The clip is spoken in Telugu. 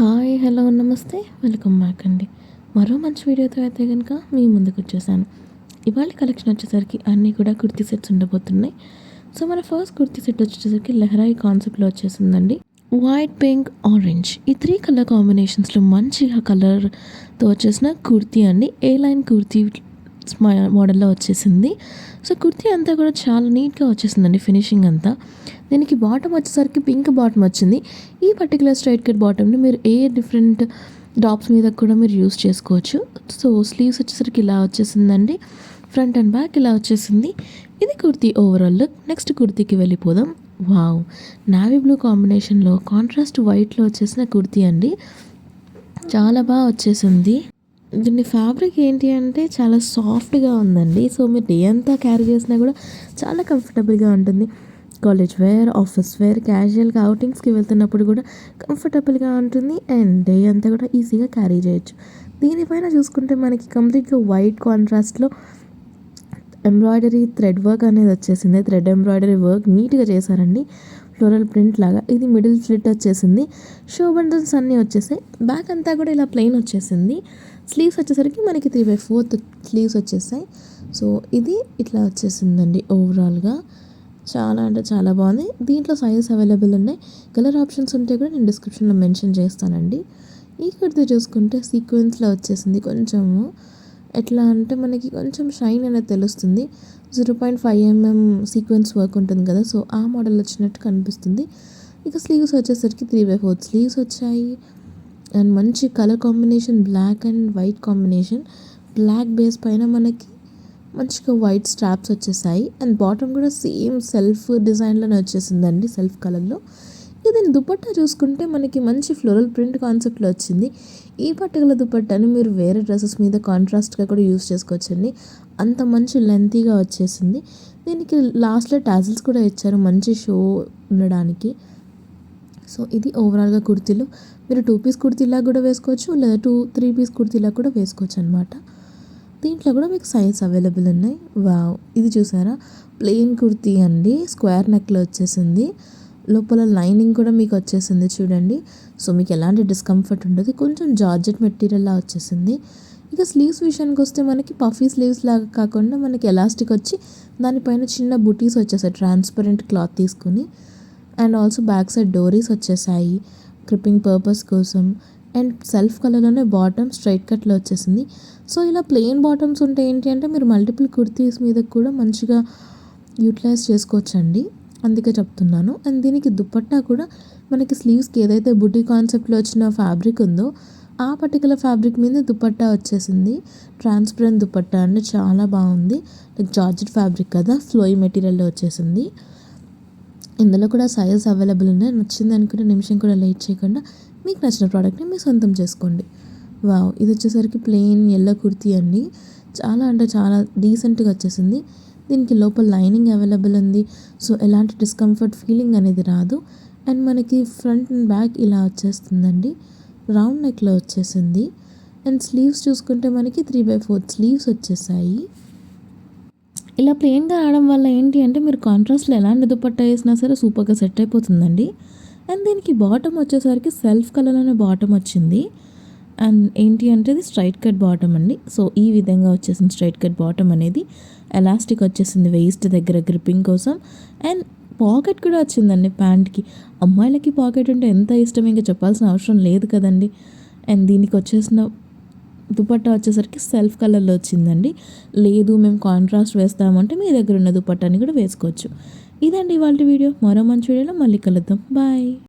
హాయ్ హలో నమస్తే వెల్కమ్ బ్యాక్ అండి. మరో మంచి వీడియోతో అయితే కనుక మీ ముందుకు వచ్చేసాను. ఇవాళ కలెక్షన్ వచ్చేసరికి అన్నీ కూడా కుర్తీ సెట్స్ ఉండబోతున్నాయి. సో మన ఫస్ట్ కుర్తీ సెట్ వచ్చేసరికి లెహరాయి కాన్సెప్ట్లో వచ్చేసిందండి. వైట్, పింక్, ఆరెంజ్ ఈ 3 కలర్ కాంబినేషన్స్లో మంచిగా కలర్తో వచ్చేసిన కుర్తీ అండి. ఏ లైన్ కుర్తీ మోడల్లో వచ్చేసింది. సో కుర్తీ అంతా కూడా చాలా నీట్గా వచ్చేసిందండి. ఫినిషింగ్ అంతా దీనికి బాటమ్ వచ్చేసరికి పింక్ బాటమ్ వచ్చింది. ఈ పర్టికులర్ స్ట్రైట్ కట్ బాటమ్ని మీరు ఏ డిఫరెంట్ టాప్స్ మీద కూడా మీరు యూస్ చేసుకోవచ్చు. సో స్లీవ్స్ వచ్చేసరికి ఇలా వచ్చేసిందండి. ఫ్రంట్ అండ్ బ్యాక్ ఇలా వచ్చేసింది. ఇది కుర్తీ ఓవరాల్ లుక్. నెక్స్ట్ కుర్తీకి వెళ్ళిపోదాం. వావ్, నావీ బ్లూ కాంబినేషన్లో కాంట్రాస్ట్ వైట్లో వచ్చేసిన కుర్తీ అండి. చాలా బాగా వచ్చేసింది. దీన్ని ఫ్యాబ్రిక్ ఏంటి అంటే చాలా సాఫ్ట్గా ఉందండి. సో మీరు డే అంతా క్యారీ చేసినా కూడా చాలా కంఫర్టబుల్గా ఉంటుంది. కాలేజ్ వేర్, ఆఫీస్ వేర్, క్యాజువల్గా అవుటింగ్స్కి వెళ్తున్నప్పుడు కూడా కంఫర్టబుల్గా ఉంటుంది. అండ్ డే అంతా కూడా ఈజీగా క్యారీ చేయొచ్చు. దీనిపైన చూసుకుంటే మనకి కంప్లీట్గా వైట్ కాంట్రాస్ట్లో ఎంబ్రాయిడరీ థ్రెడ్ వర్క్ అనేది వచ్చేసింది. థ్రెడ్ ఎంబ్రాయిడరీ వర్క్ నీట్గా చేశారండి. ఫ్లోరల్ ప్రింట్ లాగా. ఇది మిడిల్ స్లిట్ వచ్చేసింది. షో బండల్స్ అన్నీ వచ్చేసాయి. బ్యాక్ అంతా కూడా ఇలా ప్లెయిన్ వచ్చేసింది. స్లీవ్స్ వచ్చేసరికి మనకి 3/4 స్లీవ్స్ వచ్చేసాయి. సో ఇది ఇట్లా వచ్చేసిందండి ఓవరాల్గా. చాలా అంటే చాలా బాగుంది. దీంట్లో సైజెస్ అవైలబుల్ ఉన్నాయి. కలర్ ఆప్షన్స్ ఉంటే కూడా నేను డిస్క్రిప్షన్లో మెన్షన్ చేస్తానండి. ఈ కుర్తీ చూసుకుంటే సీక్వెన్స్లో వచ్చేసింది. కొంచెము ఎట్లా అంటే మనకి కొంచెం షైన్ అనేది తెలుస్తుంది. 0.5 mm సీక్వెన్స్ వర్క్ ఉంటుంది కదా, సో ఆ మోడల్ వచ్చినట్టు కనిపిస్తుంది. ఇక స్లీవ్స్ వచ్చేసరికి 3/4 స్లీవ్స్ వచ్చాయి. అండ్ మంచి colour combination, black and white combination. Black base పైన మనకి మంచిగా వైట్ స్ట్రాప్స్ వచ్చేసాయి. అండ్ బాటమ్ కూడా సేమ్ సెల్ఫ్ డిజైన్లోనే వచ్చేసిందండి, సెల్ఫ్ కలర్లో. ఇక దీని దుపట్టా చూసుకుంటే మనకి మంచి ఫ్లోరల్ ప్రింట్ కాన్సెప్ట్లో వచ్చింది. ఈ పర్టికులర్ దుపట్టాని మీరు వేరే డ్రెస్సెస్ మీద కాంట్రాస్ట్గా కూడా యూస్ చేసుకోవచ్చండి. అంత మంచి లెంతీగా వచ్చేసింది. దీనికి లాస్ట్లో టాజిల్స్ కూడా ఇచ్చారు మంచి షో ఉండడానికి. సో ఇది ఓవరాల్గా కుర్తీలు. మీరు 2 పీస్ కుర్తీలా కూడా వేసుకోవచ్చు, లేదా 3 పీస్ కుర్తీలా కూడా వేసుకోవచ్చు అనమాట. దీంట్లో కూడా మీకు సైజ్ అవైలబుల్ ఉన్నాయి. వావ్, ఇది చూసారా, ప్లెయిన్ కుర్తీ అండి. స్క్వేర్ నెక్లో వచ్చేసింది. లోపల లైనింగ్ కూడా మీకు వచ్చేసింది చూడండి. సో మీకు ఎలాంటి డిస్కంఫర్ట్ ఉండదు. కొంచెం జార్జెట్ మెటీరియల్లా వచ్చేసింది. ఇక స్లీవ్స్ విషయానికి వస్తే మనకి పఫీ స్లీవ్స్ లాగా కాకుండా మనకి ఎలాస్టిక్ వచ్చి దానిపైన చిన్న బుటీస్ వచ్చేసాయి ట్రాన్స్పరెంట్ క్లాత్ తీసుకుని. అండ్ ఆల్సో బ్యాక్ సైడ్ డోరీస్ వచ్చేసాయి క్రిప్పింగ్ పర్పస్ కోసం. అండ్ సెల్ఫ్ కలర్లోనే బాటమ్ స్ట్రైట్ కట్లో వచ్చేసింది. సో ఇలా ప్లెయిన్ బాటమ్స్ ఉంటే ఏంటి అంటే మీరు మల్టిపుల్ కుర్తీస్ మీద కూడా మంచిగా యూటిలైజ్ చేసుకోవచ్చండి, అందుకే చెప్తున్నాను. అండ్ దీనికి దుపట్టా కూడా మనకి స్లీవ్స్కి ఏదైతే బుటీ కాన్సెప్ట్లో వచ్చిన ఫ్యాబ్రిక్ ఉందో ఆ పర్టికులర్ ఫ్యాబ్రిక్ మీద దుపట్టా వచ్చేసింది. ట్రాన్స్పరెంట్ దుపట్టా అంటే చాలా బాగుంది. లైక్ జార్జెట్ ఫ్యాబ్రిక్ కదా, ఫ్లోయి మెటీరియల్లో వచ్చేసింది. ఇందులో కూడా సైజ్ అవైలబుల్ ఉన్నాయి. నచ్చింది అనుకుంటే నిమిషం కూడా లేట్ చేయకుండా మీకు నచ్చిన ప్రోడక్ట్ని మీ సొంతం చేసుకోండి. వావ్, ఇది వచ్చేసరికి ప్లెయిన్ ఎల్లో కుర్తీ అండి. చాలా అంటే చాలా డీసెంట్గా వచ్చేసింది. దీనికి లోపల లైనింగ్ అవైలబుల్ ఉంది. సో ఎలాంటి డిస్కంఫర్ట్ ఫీలింగ్ అనేది రాదు. అండ్ మనకి ఫ్రంట్ అండ్ బ్యాక్ ఇలా వచ్చేస్తుందండి. రౌండ్ నెక్లో వచ్చేసింది. అండ్ స్లీవ్స్ చూసుకుంటే మనకి 3/4 స్లీవ్స్ వచ్చేసాయి. ఇలా ప్లెయిన్గా రావడం వల్ల ఏంటి అంటే మీరు కాంట్రాస్ట్లో ఎలాంటి దుపట్టా వేసినా సరే సూపర్గా సెట్ అయిపోతుందండి. అండ్ దీనికి బాటమ్ వచ్చేసరికి సెల్ఫ్ కలర్లోనే బాటమ్ వచ్చింది. అండ్ ఏంటి అంటే ఇది స్ట్రైట్ కట్ బాటమ్ అండి. సో ఈ విధంగా వచ్చేసింది స్ట్రైట్ కట్ బాటమ్ అనేది. ఎలాస్టిక్ వచ్చేసింది వేస్ట్ దగ్గర గ్రిప్పింగ్ కోసం. అండ్ పాకెట్ కూడా వచ్చిందండి ప్యాంట్కి. అమ్మాయిలకి పాకెట్ ఉంటే ఎంత ఇష్టం ఇంకా చెప్పాల్సిన అవసరం లేదు కదండి. అండ్ దీనికి వచ్చేసిన దుపట్టా వచ్చేసరికి సెల్ఫ్ కలర్లో వచ్చిందండి. లేదు మేము కాంట్రాస్ట్ వేస్తామంటే మీ దగ్గర ఉన్న దుపట్టాని కూడా వేసుకోవచ్చు. ఇదండి ఇవాళ వీడియో. మరో మంచి వీడియోలో మళ్ళీ కలుద్దాం. బాయ్.